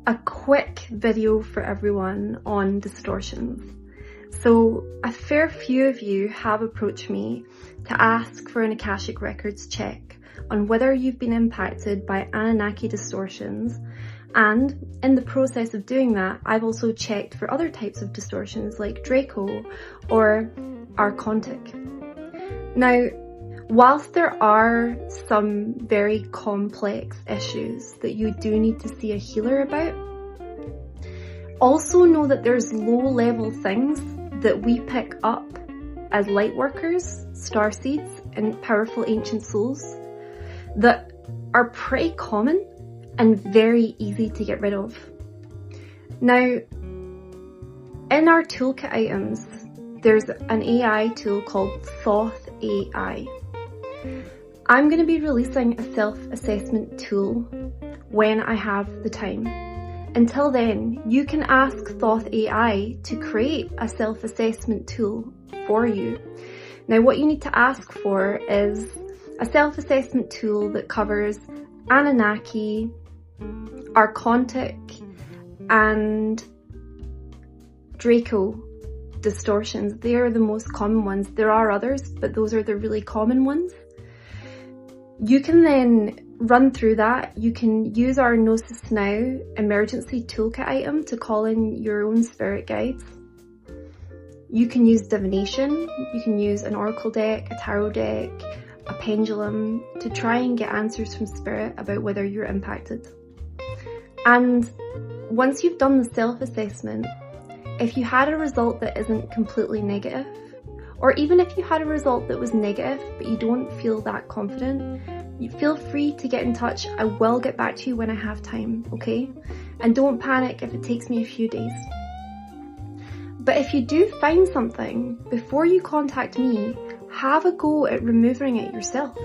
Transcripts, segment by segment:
a quick video for everyone on distortions. So a fair few of you have approached me to ask for an Akashic Records check on whether you've been impacted by Anunnaki distortions, and in the process of doing that, I've also checked for other types of distortions like Draco or Archontic. Now, whilst there are some very complex issues that you do need to see a healer about, also know that there's low-level things that we pick up as light workers, starseeds, and powerful ancient souls that are pretty common and very easy to get rid of. Now, in our toolkit items, there's an AI tool called Thoth AI. I'm going to be releasing a self-assessment tool when I have the time. Until then, you can ask Thoth AI to create a self-assessment tool for you. Now, what you need to ask for is a self-assessment tool that covers Anunnaki, Archontic, and Draco distortions. They are the most common ones. There are others, but those are the really common ones. You can then run through that. You can use our Gnosis Now emergency toolkit item to call in your own spirit guides. You can use divination. You can use an oracle deck, a tarot deck, a pendulum to try and get answers from spirit about whether you're impacted. And once you've done the self-assessment, if you had a result that isn't completely negative, or even if you had a result that was negative but you don't feel that confident, you feel free to get in touch. I will get back to you when I have time, okay? And don't panic if it takes me a few days. But if you do find something, before you contact me, have a go at removing it yourself.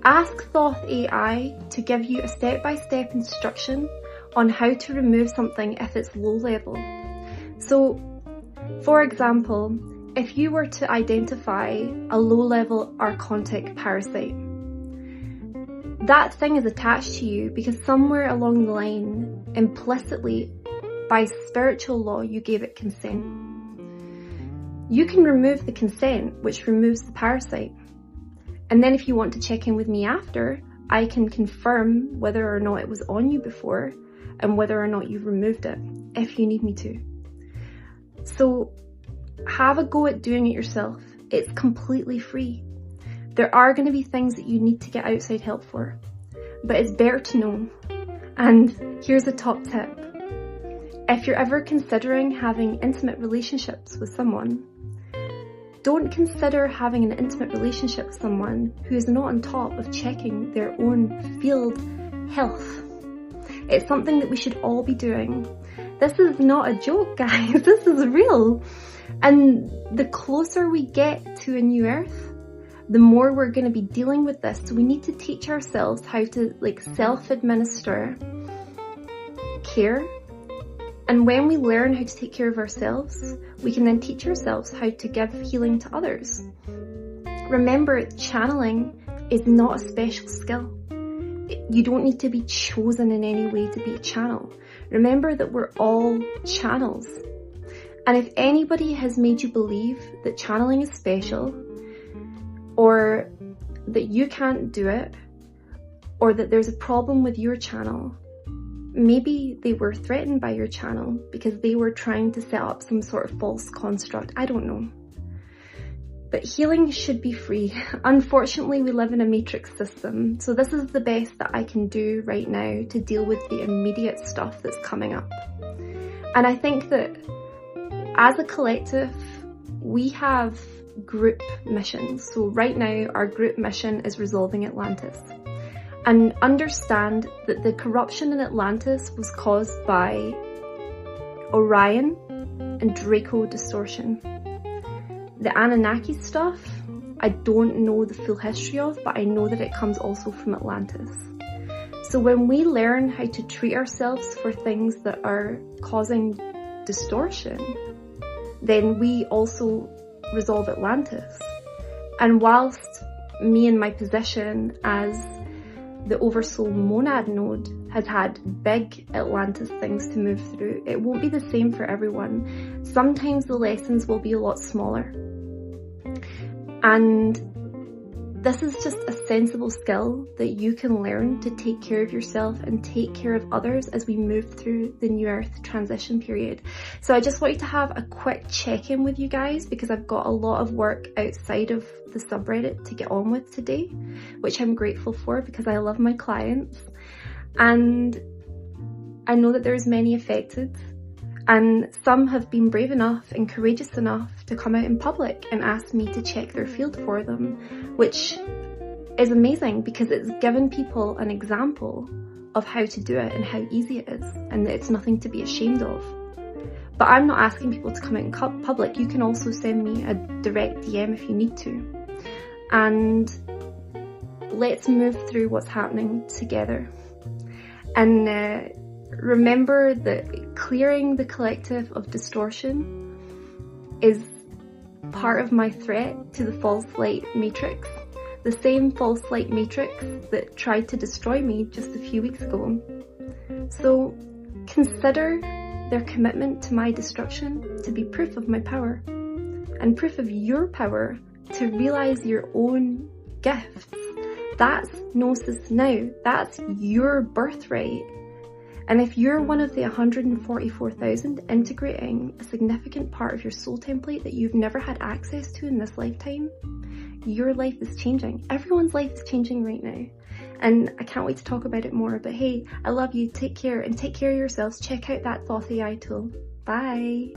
Ask Thoth AI to give you a step-by-step instruction on how to remove something if it's low level. So, for example, if you were to identify a low-level Archontic parasite, that thing is attached to you because somewhere along the line, implicitly, by spiritual law, you gave it consent. You can remove the consent, which removes the parasite. And then if you want to check in with me after, I can confirm whether or not it was on you before and whether or not you've removed it, if you need me to. So have a go at doing it yourself. It's completely free. There are going to be things that you need to get outside help for, but it's better to know. And here's a top tip. If you're ever considering having intimate relationships with someone, don't consider having an intimate relationship with someone who is not on top of checking their own field health. It's something that we should all be doing. This is not a joke, guys. This is real. And the closer we get to a new earth, the more we're going to be dealing with this. So we need to teach ourselves how to self-administer care. And when we learn how to take care of ourselves, we can then teach ourselves how to give healing to others. Remember, channeling is not a special skill. You don't need to be chosen in any way to be a channel. Remember that we're all channels. And if anybody has made you believe that channeling is special, or that you can't do it, or that there's a problem with your channel, maybe they were threatened by your channel because they were trying to set up some sort of false construct. I don't know. But healing should be free. Unfortunately, we live in a matrix system, so this is the best that I can do right now to deal with the immediate stuff that's coming up. And I think that as a collective, we have group missions. So right now, our group mission is resolving Atlantis. And understand that the corruption in Atlantis was caused by Orion and Draco distortion. The Anunnaki stuff, I don't know the full history of, but I know that it comes also from Atlantis. So when we learn how to treat ourselves for things that are causing distortion, then we also resolve Atlantis. And whilst me in my position as the Oversoul Monad node has had big Atlantis things to move through. It won't be the same for everyone. Sometimes the lessons will be a lot smaller. And this is just a sensible skill that you can learn to take care of yourself and take care of others as we move through the New Earth transition period. So I just wanted to have a quick check-in with you guys because I've got a lot of work outside of the subreddit to get on with today, which I'm grateful for because I love my clients. And I know that there's many affected, and some have been brave enough and courageous enough to come out in public and ask me to check their field for them, which is amazing because it's given people an example of how to do it and how easy it is, and that it's nothing to be ashamed of. But I'm not asking people to come out in public. You can also send me a direct DM if you need to. And let's move through what's happening together. And remember that clearing the collective of distortion is part of my threat to the false light matrix. The same false light matrix that tried to destroy me just a few weeks ago. So consider their commitment to my destruction to be proof of my power, and proof of your power to realize your own gifts. That's Gnosis Now. That's your birthright. And if you're one of the 144,000 integrating a significant part of your soul template that you've never had access to in this lifetime, your life is changing. Everyone's life is changing right now. And I can't wait to talk about it more. But hey, I love you. Take care and take care of yourselves. Check out that Thought AI tool. Bye.